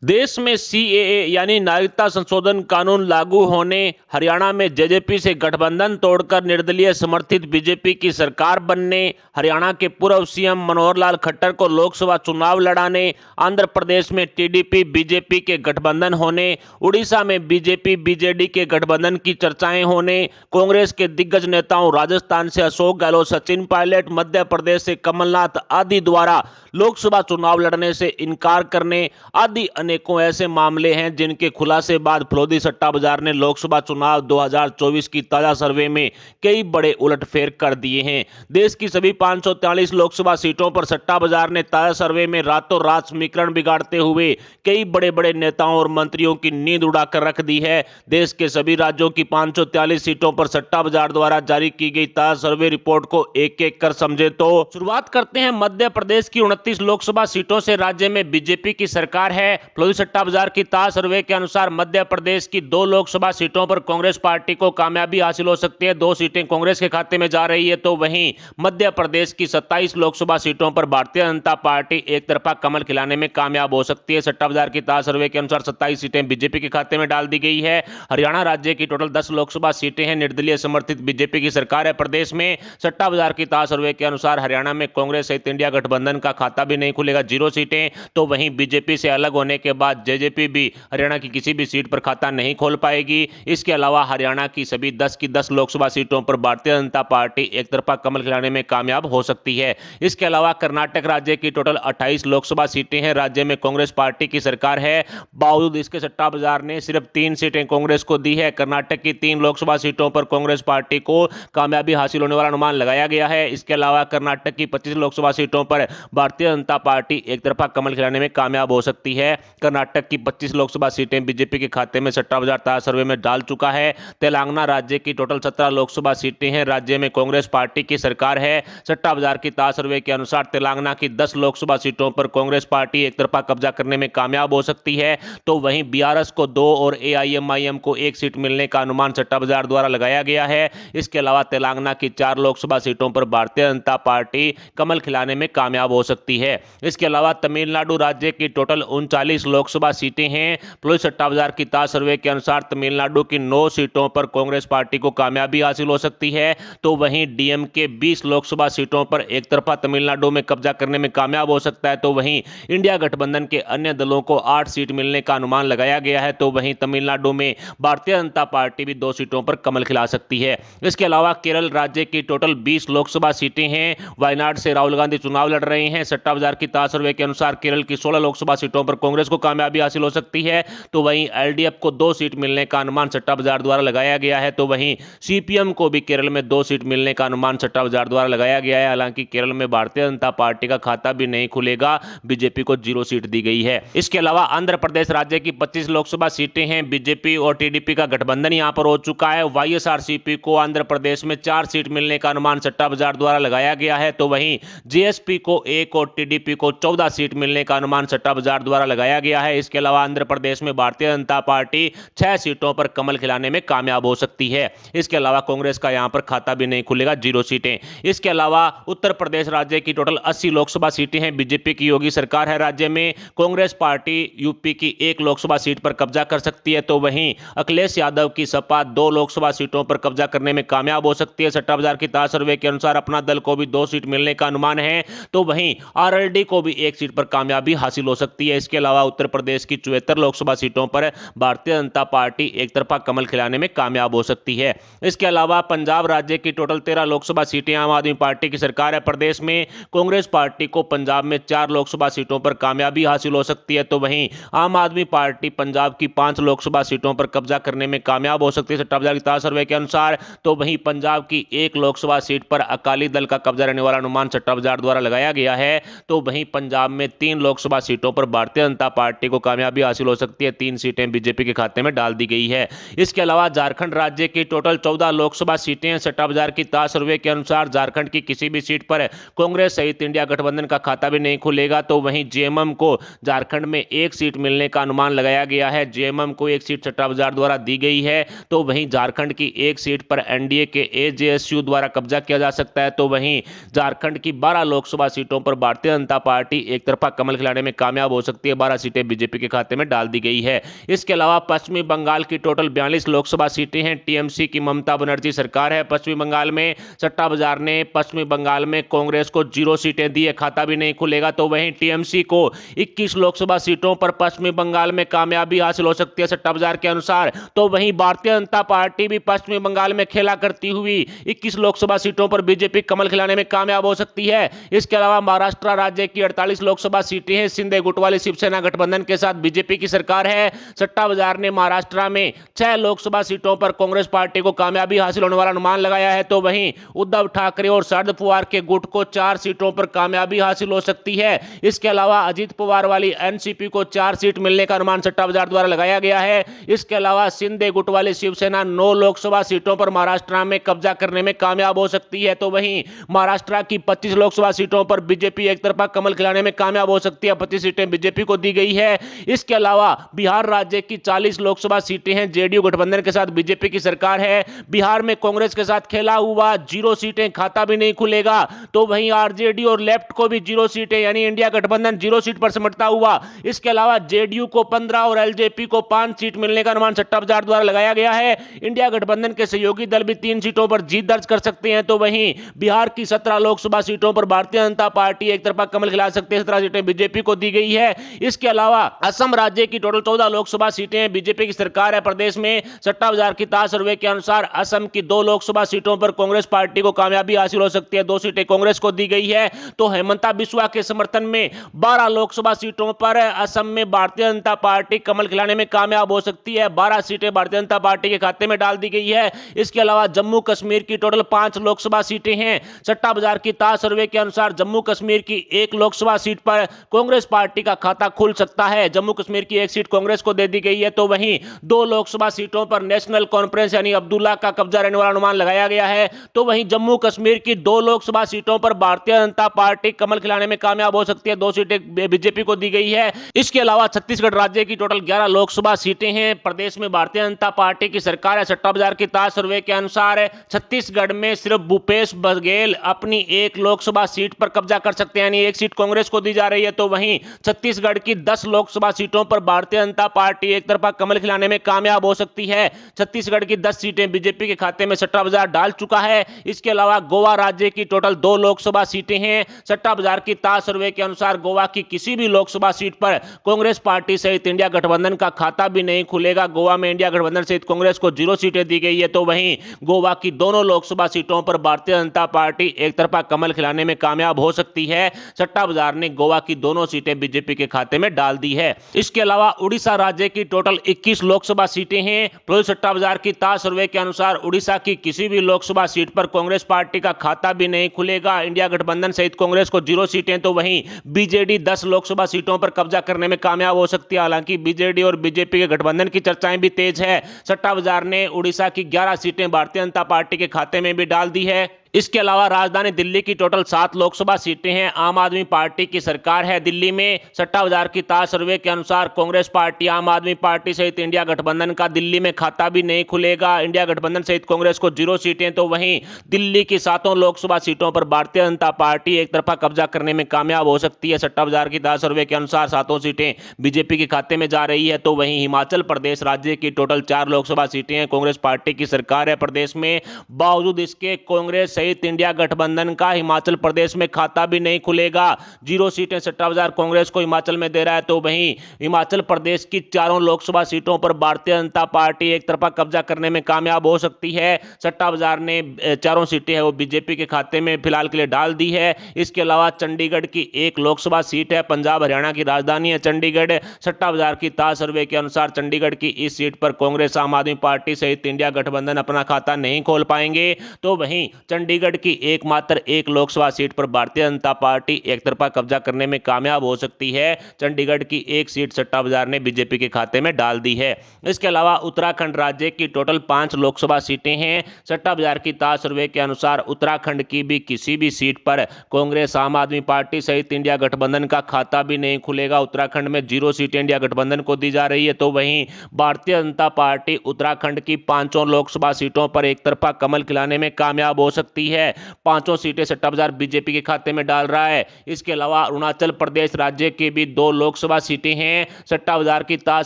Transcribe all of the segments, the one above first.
देश में सीएए यानी नागरिकता संशोधन कानून लागू होने, हरियाणा में जेजेपी से गठबंधन तोड़कर निर्दलीय समर्थित बीजेपी की सरकार बनने, हरियाणा के पूर्व सीएम मनोहर लाल खट्टर को लोकसभा चुनाव लड़ाने, आंध्र प्रदेश में टीडीपी बीजेपी के गठबंधन होने, उड़ीसा में बीजेपी बीजेडी के गठबंधन की चर्चाएं होने, कांग्रेस के दिग्गज नेताओं राजस्थान से अशोक गहलोत, सचिन पायलट, मध्य प्रदेश से कमलनाथ आदि द्वारा लोकसभा चुनाव लड़ने से इनकार करने आदि अनेकों ऐसे मामले हैं जिनके खुलासे बाद फलोदी सट्टा बाजार ने लोकसभा चुनाव 2024 की ताजा सर्वे में कई बड़े उलटफेर कर दिए हैं। देश की सभी 543 लोकसभा सीटों पर सट्टा बाजार ने ताजा सर्वे में रातों रात समीकरण बिगाड़ते हुए कई बड़े बड़े नेताओं और मंत्रियों की नींद उड़ाकर रख दी है। देश के सभी राज्यों की 543 सीटों पर सट्टा बाजार द्वारा जारी की गई ताजा सर्वे रिपोर्ट को एक एक कर समझे तो शुरुआत करते हैं मध्य प्रदेश की 29 लोकसभा सीटों से। राज्य में बीजेपी की सरकार है। फलोदी सट्टा बाजार की ताजा सर्वे के अनुसार मध्य प्रदेश की 2 लोकसभा सीटों पर कांग्रेस पार्टी को कामयाबी हासिल हो सकती है, 2 सीटें कांग्रेस के खाते में जा रही है। तो वहीं मध्य प्रदेश की 27 लोकसभा सीटों पर भारतीय जनता पार्टी एक तरफा कमल खिलाने में कामयाब हो सकती है। सट्टा बाजार की ताजा सर्वे के अनुसार 27 सीटें बीजेपी के खाते में डाल दी गई है। हरियाणा राज्य की टोटल 10 लोकसभा सीटें हैं। निर्दलीय समर्थित बीजेपी की सरकार है प्रदेश में। सट्टा बाजार की ताजा सर्वे के अनुसार हरियाणा में कांग्रेस सहित इंडिया गठबंधन का खाता भी नहीं खुलेगा, 0 सीटें। तो वहीं बीजेपी से अलग होने के बाद जेजेपी भी हरियाणा की किसी भी सीट पर खाता नहीं खोल पाएगी। इसके अलावा हरियाणा की सभी 10 की 10 लोकसभा सीटों पर भारतीय जनता पार्टी एक तरफा कमल खिलाने में कामयाब हो सकती है। इसके अलावा कर्नाटक राज्य की टोटल 28 लोकसभा सीटें हैं। राज्य में कांग्रेस पार्टी की सरकार है, बावजूद इसके सट्टा बाजार ने सिर्फ 3 सीटें कांग्रेस को दी है। कर्नाटक की 3 लोकसभा सीटों पर कांग्रेस पार्टी को कामयाबी हासिल होने वाला अनुमान लगाया गया है। इसके अलावा कर्नाटक की 25 लोकसभा सीटों पर भारतीय जनता पार्टी एक तरफा कमल खिलाने में कामयाब हो सकती है। कर्नाटक की 25 लोकसभा सीटें बीजेपी के खाते में सट्टा बाजार ताजा सर्वे में डाल चुका है। तेलंगाना राज्य की टोटल 17 लोकसभा सीटें हैं। राज्य में कांग्रेस पार्टी की सरकार है। सट्टा बाजार की ताजा सर्वे के अनुसार तेलंगाना की 10 लोकसभा सीटों पर कांग्रेस पार्टी एक तरफा कब्जा करने में कामयाब हो सकती है। तो वहीं बीआरएस को 2 और एआईएमआईएम को 1 सीट मिलने का अनुमान सट्टा बाजार द्वारा लगाया गया है। इसके अलावा तेलंगाना की 4 लोकसभा सीटों पर भारतीय जनता पार्टी कमल खिलाने में कामयाब हो सकती है। इसके अलावा तमिलनाडु राज्य की टोटल 39 लोकसभा सीटें हैं। फलोदी सट्टा बाजार की ताजा सर्वे के अनुसार तमिलनाडु की 9 सीटों पर कांग्रेस पार्टी को कामयाबी हासिल हो सकती है। तो वहीं डीएमके 20 लोकसभा सीटों पर एक तरफा तमिलनाडु में कब्जा करने में कामयाब हो सकता है। तो वहीं इंडिया गठबंधन के अन्य दलों को 8 सीट मिलने का अनुमान लगाया गया है। तो वहीं तमिलनाडु में भारतीय जनता पार्टी भी 2 सीटों पर कमल खिला सकती है। इसके अलावा केरल राज्य की टोटल 20 लोकसभा सीटें हैं। वायनाड से राहुल गांधी चुनाव लड़ रहे हैं। सट्टा बाजार की ताजा सर्वे के अनुसार केरल की 16 लोकसभा सीटों पर कांग्रेस को कामयाबी हासिल हो सकती है। तो वहीं एलडीएफ को 2 सीट मिलने का अनुमान सट्टा बाजार द्वारा लगाया गया है। तो वहीं सीपीएम को भी केरल में 2 सीट मिलने का अनुमान सट्टा बाजार द्वारा लगाया गया है। हालांकि केरल में भारतीय जनता पार्टी का खाता भी नहीं खुलेगा, बीजेपी को 0 सीट दी गई है। इसके अलावा आंध्र प्रदेश राज्य की 25 लोकसभा सीटें हैं। बीजेपी और टीडीपी का गठबंधन यहां पर हो चुका है। वाईएसआरसीपी को आंध्र प्रदेश में 4 सीट मिलने का अनुमान सट्टा बाजार द्वारा लगाया गया है। तो वहीं जेएसपी को 1 और टीडीपी को 14 सीट मिलने का अनुमान सट्टा बाजार द्वारा लगाया गया है। इसके अलावा आंध्र प्रदेश में भारतीय जनता पार्टी 6 सीटों पर कमल खिलाने में कामयाब हो सकती है। इसके अलावा कांग्रेस का यहां पर खाता भी नहीं खुलेगा, 0 सीटें। इसके अलावा उत्तर प्रदेश राज्य की टोटल 80 लोकसभा सीटें हैं। बीजेपी की योगी सरकार है राज्य में। कांग्रेस पार्टी यूपी की 1 लोकसभा सीट पर कब्जा कर सकती है। तो वहीं अखिलेश यादव की सपा 2 लोकसभा सीटों पर कब्जा करने में कामयाब हो सकती है। सट्टा बाजार की ताजा सर्वे के अनुसार अपना दल को भी 2 सीट मिलने का अनुमान है। तो वहीं आरएलडी को भी 1 सीट पर कामयाबी हासिल हो सकती है। इसके अलावा उत्तर प्रदेश की 74 लोकसभा सीटों पर भारतीय जनता पार्टी एक तरफा कमल खिलाने में कामयाब हो सकती है। इसके अलावा पंजाब राज्य की टोटल 13 लोकसभा सीटें आम आदमी पार्टी की सरकार है प्रदेश में। कांग्रेस पार्टी को पंजाब में 4 लोकसभा सीटों पर कामयाबी हासिल हो सकती है। तो वहीं आम आदमी पार्टी पंजाब की 5 लोकसभा सीटों पर कब्जा करने में कामयाब हो सकती है सट्टा बाजार की ताजा सर्वे के अनुसार। तो वहीं पंजाब की 1 लोकसभा सीट पर अकाली दल का कब्जा रहने वाला अनुमान सट्टा बाजार द्वारा लगाया गया है। तो वहीं पंजाब में 3 लोकसभा सीटों पर भारतीय जनता पार्टी को कामयाबी हासिल हो सकती है। 3 सीटें बीजेपी के खाते में डाल दी गई है। इसके अलावा झारखंड राज्य की टोटल 14 लोकसभा सीटें हैं। सट्टा बाजार की ताजा सर्वे के अनुसार झारखंड की किसी भी सीट पर कांग्रेस सहित इंडिया गठबंधन का खाता भी नहीं खुलेगा। तो वहीं जेएमएम को झारखंड में 1 सीट मिलने का अनुमान लगाया गया है। जेएमएम को 1 सीट सट्टा बाजार द्वारा दी गई है। तो वहीं झारखंड की 1 सीट पर एनडीए के एजेएसयू द्वारा कब्जा किया जा सकता है। तो वहीं झारखंड की 12 लोकसभा सीटों पर भारतीय जनता पार्टी एक तरफा कमल खिलाने में कामयाब हो सकती है। 12 सीटें सीटें बीजेपी के खाते में डाल दी गई है। इसके अलावा पश्चिमी बंगाल की टोटल 42 लोकसभा सीटें हैं। टीएमसी की ममता बनर्जी सरकार है पश्चिमी बंगाल में। सट्टा बाजार ने पश्चिमी बंगाल में कांग्रेस को 0 सीटें दी है, खाता भी नहीं खुलेगा। तो वहीं टीएमसी को 21 लोकसभा सीटों पर पश्चिमी बंगाल में कामयाबी हासिल हो सकती है सट्टा बाजार के अनुसार। तो वहीं भारतीय जनता पार्टी भी पश्चिमी बंगाल में खेला करती हुई 21 लोकसभा सीटों पर बीजेपी कमल खिलाने में कामयाब हो सकती है। इसके अलावा महाराष्ट्र राज्य की 48 लोकसभा सीटें हैं। शिंदे गुट वाली शिवसेना गठबंधन के साथ बीजेपी की सरकार है। सट्टा बाजार ने महाराष्ट्र में 6 लोकसभा सीटों पर कांग्रेस पार्टी को कामयाबी हासिल होने वाला अनुमान लगाया है। तो वहीं उद्धव ठाकरे और शरद पवार के गुट को 4 सीटों पर कामयाबी हासिल हो सकती है। इसके अलावा अजीत पवार वाली एनसीपी को 4 सीट मिलने का अनुमान सट्टा बाजार द्वारा लगाया गया है। इसके अलावा शिंदे गुट वाली शिवसेना 9 लोकसभा सीटों पर महाराष्ट्र में कब्जा करने में कामयाब हो सकती है। तो वहीं महाराष्ट्र की 25 लोकसभा सीटों पर बीजेपी एक तरफा कमल खिलाने में कामयाब हो सकती है। 25 सीटें बीजेपी को दी गई है। इसके अलावा बिहार राज्य की 40 लोकसभा सीटें हैं। जेडीयू गठबंधन के साथ बीजेपी की सरकार है। बिहार में कांग्रेस के साथ खेला हुआ 0 सीटें, खाता भी नहीं खुलेगा। तो वहीं आरजेडी और लेफ्ट को भी 0 सीटें, यानी इंडिया गठबंधन 0 सीट पर सिमटता हुआ। इसके अलावा जेडीयू को 15 और एलजेपी को 5 सीट मिलने का अनुमान सट्टा बाजार द्वारा लगाया गया है। इंडिया गठबंधन के सहयोगी दल भी 3 सीटों पर जीत दर्ज कर सकते हैं। तो वहीं बिहार की 17 लोकसभा सीटों पर भारतीय जनता पार्टी एक तरफा कमल खिला सकती है। 17 सीटें बीजेपी को दी गई है। इसके अलावा असम राज्य की टोटल 14 लोकसभा सीटें बीजेपी की सरकार है प्रदेश में। सट्टा बाजार की ताज सर्वे के अनुसार असम की 2 लोकसभा सीटों पर कांग्रेस पार्टी को कामयाबी हासिल हो सकती है। 2 सीटें कांग्रेस को दी गई है। तो हेमंता बिस्वा के समर्थन में 12 लोकसभा सीटों पर असम में भारतीय जनता पार्टी कमल खिलाने में कामयाब हो सकती है। 12 सीटें भारतीय जनता पार्टी के खाते में डाल दी गई है। इसके अलावा जम्मू कश्मीर की टोटल 5 लोकसभा सीटें हैं। सट्टा बाजार की ताज सर्वे के अनुसार जम्मू कश्मीर की 1 लोकसभा सीट पर कांग्रेस पार्टी का खाता खुल सकता है। जम्मू कश्मीर की 1 सीट कांग्रेस को दे दी गई है। तो वहीं 2 लोकसभा सीटों पर नेशनल कॉन्फ्रेंस यानी अब्दुल्ला का कब्जा रहने वाला अनुमान लगाया गया है। तो वहीं जम्मू कश्मीर की 2 लोकसभा सीटों पर भारतीय जनता पार्टी कमल खिलाने में कामयाब हो सकती है। 2 सीटें बीजेपी को दी गई है। इसके अलावा छत्तीसगढ़ राज्य की टोटल 11 लोकसभा सीटें हैं। प्रदेश में भारतीय जनता पार्टी की सरकार है। सट्टा बाजार की ताज सर्वे के अनुसार छत्तीसगढ़ में सिर्फ भूपेश बघेल अपनी 1 लोकसभा सीट पर कब्जा कर सकते हैं, यानी 1 सीट कांग्रेस को दी जा रही है। तो वहीं छत्तीसगढ़ की 10 लोकसभा सीटों पर भारतीय जनता पार्टी एक तरफा कमल खिलाने में कामयाब हो सकती है। छत्तीसगढ़ की 10 सीटें बीजेपी के खाते में सट्टा बाजार डाल चुका है। इसके अलावा गोवा राज्य की टोटल 2 लोकसभा सीटें हैं। सट्टा बाजार की ताज सर्वे के अनुसार गोवा की किसी भी लोकसभा सीट पर कांग्रेस पार्टी सहित इंडिया गठबंधन का खाता भी नहीं खुलेगा। गोवा में इंडिया गठबंधन सहित कांग्रेस को 0 सीटें दी गई है। तो वहीं गोवा की दोनों लोकसभा सीटों पर भारतीय जनता पार्टी एक तरफा कमल खिलाने में कामयाब हो सकती है। सट्टा बाजार ने गोवा की दोनों सीटें बीजेपी के खाते में डाल दी है। इसके अलावा उड़ीसा राज्य की टोटल 21 लोकसभा सीटें हैं। प्रो सट्टा बाजार की ताज सर्वे के अनुसार उड़ीसा की किसी भी लोकसभा सीट पर कांग्रेस पार्टी का खाता भी नहीं खुलेगा। इंडिया गठबंधन सहित कांग्रेस को 0 सीटें। तो वहीं बीजेडी 10 लोकसभा सीटों पर कब्जा करने में कामयाब हो सकती है। हालांकि बीजेडी और बीजेपी के गठबंधन की चर्चाएं भी तेज है। सट्टा बाजार ने उड़ीसा की 11 सीटें भारतीय जनता पार्टी के खाते में भी डाल दी है। इसके अलावा राजधानी दिल्ली की टोटल 7 लोकसभा सीटें हैं। आम आदमी पार्टी की सरकार है दिल्ली में। सट्टा बाजार की ताज सर्वे के अनुसार कांग्रेस पार्टी, आम आदमी पार्टी सहित इंडिया गठबंधन का दिल्ली में खाता भी नहीं खुलेगा। इंडिया गठबंधन सहित कांग्रेस को 0 सीटें। तो वहीं दिल्ली की 7 लोकसभा सीटों पर भारतीय जनता पार्टी एक तरफा कब्जा करने में कामयाब हो सकती है। सट्टा बाजार की ताज सर्वे के अनुसार 7 सीटें बीजेपी के खाते में जा रही है। तो वहीं हिमाचल प्रदेश राज्य की टोटल 4 लोकसभा सीटें हैं। कांग्रेस पार्टी की सरकार है प्रदेश में। बावजूद इसके कांग्रेस सहित इंडिया गठबंधन का हिमाचल प्रदेश में खाता भी नहीं खुलेगा। 0 सीटें सट्टा बाजार कांग्रेस को हिमाचल में दे रहा है। तो वहीं हिमाचल प्रदेश की 4 लोकसभा सीटों पर भारतीय जनता पार्टी एक तरफा कब्जा करने में कामयाब हो सकती है। सट्टा बाजार ने 4 सीटें है वो बीजेपी के खाते में फिलहाल के लिए डाल दी है। इसके अलावा चंडीगढ़ की 1 लोकसभा सीट है। पंजाब हरियाणा की राजधानी है चंडीगढ़। सट्टा बाजार की ताज सर्वे के अनुसार चंडीगढ़ की इस सीट पर कांग्रेस, आम आदमी पार्टी सहित इंडिया गठबंधन अपना खाता नहीं खोल पाएंगे। तो वहीं चंडीगढ़ की एकमात्र 1 लोकसभा सीट पर भारतीय जनता पार्टी एक तरफा कब्जा करने में कामयाब हो सकती है। चंडीगढ़ की 1 सीट सट्टा बाजार ने बीजेपी के खाते में डाल दी है। इसके अलावा उत्तराखंड राज्य की टोटल 5 लोकसभा सीटें हैं। सट्टा बाजार की ताज सर्वे के अनुसार उत्तराखंड की भी किसी भी सीट पर कांग्रेस, आम आदमी पार्टी सहित इंडिया गठबंधन का खाता भी नहीं खुलेगा। उत्तराखंड में 0 सीटें इंडिया गठबंधन को दी जा रही है। तो वहीं भारतीय जनता पार्टी उत्तराखंड की 5 लोकसभा सीटों पर एक तरफा कमल खिलाने में कामयाब हो सकती सकती है। 5 सीटें सट्टा बाजार बीजेपी के खाते में डाल रहा है। इसके अलावा अरुणाचल प्रदेश राज्य की भी 2 लोकसभा सीटें हैं। सट्टा बाजार की ताज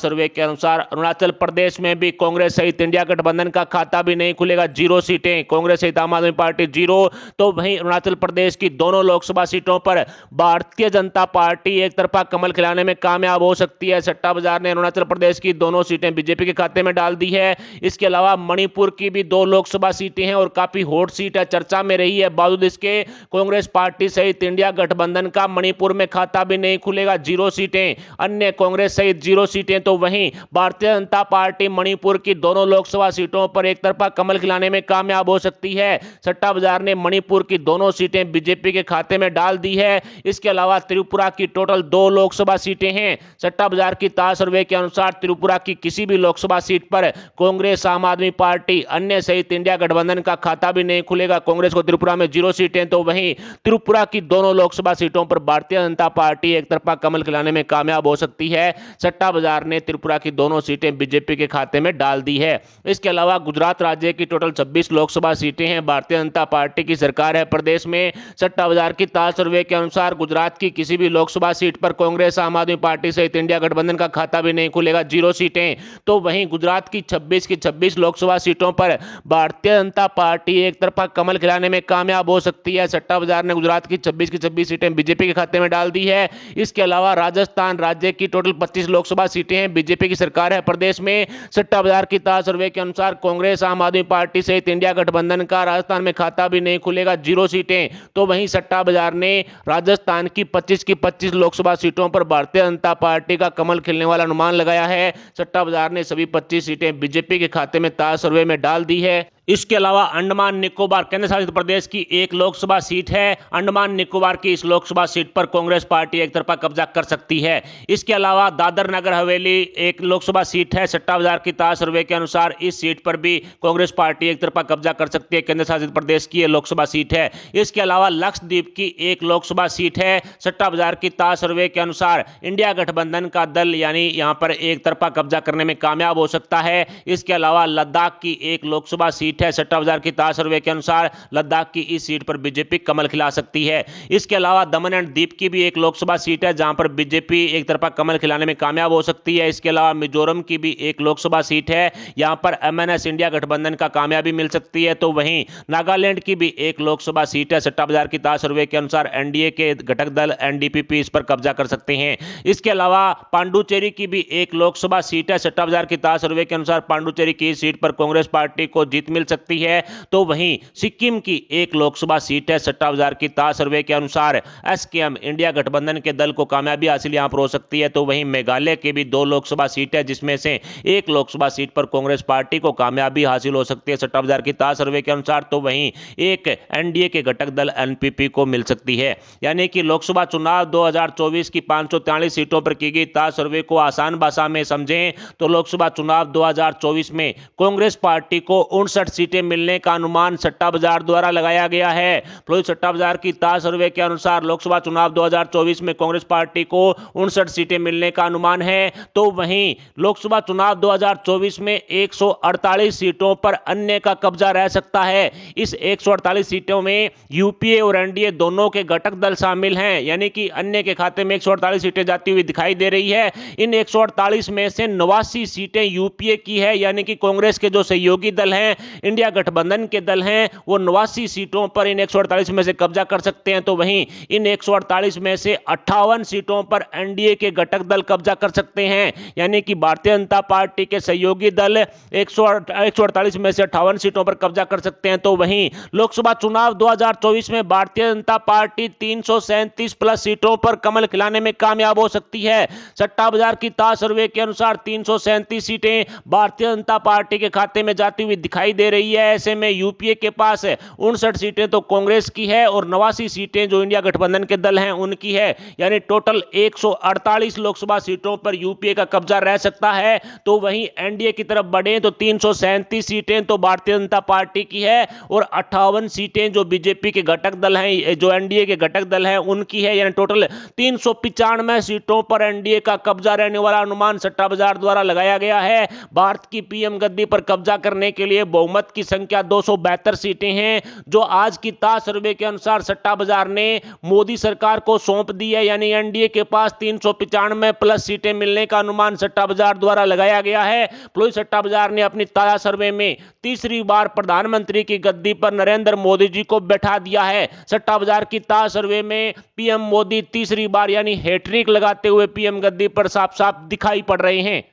सर्वे के अनुसार अरुणाचल प्रदेश में भी कांग्रेस सहित इंडिया गठबंधन का खाता भी नहीं खुलेगा, 0 सीटें, कांग्रेस सहित आम आदमी पार्टी 0। तो वहीं अरुणाचल प्रदेश की दोनों लोकसभा सीटों पर भारतीय जनता पार्टी एक तरफा कमल खिलाने में कामयाब हो सकती है। सट्टा बाजार ने अरुणाचल प्रदेश की दोनों सीटें बीजेपी के खाते में डाल दी है। इसके अलावा मणिपुर की भी 2 लोकसभा सीटें हैं और काफी हॉट सीट है, चर्चा में रही है। बावजूद इसके कांग्रेस पार्टी सहित इंडिया गठबंधन का मणिपुर में खाता भी नहीं खुलेगा, 0 सीटें, अन्य कांग्रेस सहित 0 सीटें। तो वहीं भारतीय जनता पार्टी मणिपुर की दोनों लोकसभा सीटों पर एक तरफा कमल खिलाने में कामयाब हो सकती है। सट्टा बाजार ने मणिपुर की दोनों सीटें बीजेपी के खाते में डाल दी है। इसके अलावा त्रिपुरा की टोटल 2 लोकसभा सीटें हैं। सट्टा बाजार की ताज सर्वे के अनुसार त्रिपुरा की किसी भी लोकसभा सीट पर कांग्रेस, आम आदमी पार्टी, अन्य सहित इंडिया गठबंधन का खाता भी नहीं खुलेगा। कांग्रेस को त्रिपुरा में 0 सीटें। तो वहीं त्रिपुरा की दोनों लोकसभा सीटों पर भारतीय जनता पार्टी एक तरफा कमल खिलाने में कामयाब हो सकती है। सट्टा बाजार ने त्रिपुरा की दोनों सीटें बीजेपी के खाते में डाल दी है। इसके अलावा गुजरात राज्य की टोटल 26 लोकसभा सीटें हैं। भारतीय जनता पार्टी की सरकार है प्रदेश में। सट्टा बाजार की ताज सर्वे के अनुसार गुजरात की किसी भी लोकसभा सीट पर कांग्रेस, आम आदमी पार्टी सहित इंडिया गठबंधन का खाता भी नहीं खुलेगा, 0 सीटें। तो वहीं गुजरात की 26 लोकसभा सीटों पर भारतीय जनता पार्टी एक तरफा कमल खिलाने में कामयाब हो सकती है। सट्टा बाजार ने गुजरात की 26 सीटें बीजेपी के खाते में डाल दी है। इसके अलावा राजस्थान राज्य की टोटल 25 लोकसभा सीटें हैं। बीजेपी की सरकार है प्रदेश में। सट्टा बाजार की ताज सर्वे के अनुसार कांग्रेस, आम आदमी पार्टी सहित इंडिया गठबंधन का राजस्थान में खाता भी नहीं खुलेगा, 0 सीटें। तो वहीं सट्टा बाजार ने राजस्थान की 25 लोकसभा सीटों पर भारतीय जनता पार्टी का कमल खिलने वाला अनुमान लगाया है। सट्टा बाजार ने सभी 25 सीटें बीजेपी के खाते में ताज सर्वे में डाल दी है। इसके अलावा अंडमान निकोबार केंद्र शासित प्रदेश की 1 लोकसभा सीट है। अंडमान निकोबार की इस लोकसभा सीट पर कांग्रेस पार्टी एक तरफा कब्जा कर सकती है। इसके अलावा दादर नगर हवेली एक लोकसभा सीट है। सट्टा बाजार की ताज सर्वे के अनुसार इस सीट पर भी कांग्रेस पार्टी एक तरफा कब्जा कर सकती है। केंद्र शासित प्रदेश की यह लोकसभा सीट है। इसके अलावा लक्षद्वीप की 1 लोकसभा सीट है। सट्टा बाजार की ताज सर्वे के अनुसार इंडिया गठबंधन का दल यानी यहां पर एक तरफा कब्जा करने में कामयाब हो सकता है। इसके अलावा लद्दाख की 1 लोकसभा सीट है। सट्टा बाजार की ताज सर्वे के अनुसार लद्दाख की इस सीट पर बीजेपी कमल खिला सकती है। इसके अलावा दमन एंड दीव की भी 1 लोकसभा सीट है जहां पर बीजेपी एक तरफा कमल खिलाने में कामयाब हो सकती है। इसके अलावा मिजोरम की भी 1 लोकसभा सीट है। यहां पर एमएनएस इंडिया गठबंधन का कामयाबी मिल सकती है। तो वहीं नागालैंड की भी 1 लोकसभा सीट है। सट्टा बाजार की ताज सर्वे के अनुसार एनडीए के घटक दल एनडीपीपी इस पर कब्जा कर सकते हैं। इसके अलावा पांडुचेरी की भी 1 लोकसभा सीट है। सट्टा बाजार की ताज सर्वे के अनुसार पांडुचेरी की सीट पर कांग्रेस पार्टी को जीत मिल सकती है। तो वहीं सिक्किम की 1 लोकसभा सीट है। सट्टा बाजार की ताज सर्वे के अनुसार एसकेएम इंडिया गठबंधन के दल को कामयाबी हासिल यहां पर हो सकती है। तो वहीं मेघालय के भी 2 लोकसभा सीट है जिसमें से 1 लोकसभा सीट पर कांग्रेस पार्टी को कामयाबी हासिल हो सकती है सट्टा बाजार की ताज सर्वे के अनुसार। तो वहीं एक एनडीए के घटक दल एनपीपी को मिल सकती है। यानी कि लोकसभा चुनाव 2024 की 543 सीटों पर की गई ताज सर्वे को आसान भाषा में समझें तो लोकसभा चुनाव 2024 में कांग्रेस पार्टी को 59 सीटें मिलने का अनुमान सट्टा बाजार द्वारा लगाया गया है। फ्लोरिड सट्टा बाजार की ताज सर्वे के अनुसार लोकसभा चुनाव 2024 में कांग्रेस पार्टी को 59 सीटें मिलने का अनुमान है। तो वहीं लोकसभा चुनाव 2024 में 148 सीटों पर अन्य का कब्जा रह सकता है। इस 148 सीटों में यूपीए और एनडीए दोनों के घटक दल शामिल हैं, यानी कि अन्य के खाते में 148 सीटें जाती हुई दिखाई दे रही है। इन 148 में से 89 सीटें यूपीए की है, यानी कि कांग्रेस के जो सहयोगी दल हैं, इंडिया गठबंधन के दल हैं, वो 89 सीटों पर इन 148 में से कब्जा कर सकते हैं। तो वहीं इन 148 में से 58 सीटों पर एनडीए के घटक दल कब्जा कर सकते हैं, यानी कि भारतीय जनता पार्टी के सहयोगी दल 148 में से 58 सीटों पर कब्जा कर सकते हैं। तो वहीं लोकसभा चुनाव 2024 में भारतीय जनता पार्टी 337 प्लस सीटों पर कमल खिलाने में कामयाब हो सकती है। सट्टा बाजार की ताज सर्वे के अनुसार 337 सीटें भारतीय जनता पार्टी के खाते में जाती हुई दिखाई दे रही है। ऐसे में यूपीए के पास 59 सीटें तो कांग्रेस की है और 89 सीटें जो इंडिया गठबंधन के दल हैं उनकी है, यानी टोटल 148 लोकसभा सीटों पर यूपीए का कब्जा रह सकता है। तो वहीं एनडीए की तरफ बढ़े तो 337 सीटें तो भारतीय जनता पार्टी की है और 58 सीटें जो बीजेपी के घटक दल हैं, जो एनडीए के घटक दल हैं उनकी है, यानी टोटल 395 सीटों पर एनडीए का कब्जा रहने वाला अनुमान सट्टा बाजार द्वारा लगाया गया है। भारत की पीएम गद्दी पर कब्जा करने के लिए बहुमत मत की संख्या 272 सीटें हैं, जो आज की ताज सर्वे के अनुसार सट्टा बाजार ने मोदी सरकार को सौंप दी है। यानी एनडीए के पास 395 प्लस सीटें मिलने का अनुमान सट्टा बाजार द्वारा लगाया गया है। प्लोई सट्टा बाजार ने अपनी ताजा सर्वे में तीसरी बार प्रधानमंत्री की गद्दी पर नरेंद्र मोदी जी को बैठा दिया है। सट्टा बाजार की ताजा सर्वे में पीएम मोदी तीसरी बार यानी हैट्रिक लगाते हुए पीएम गद्दी पर साफ साफ दिखाई पड़ रहे हैं।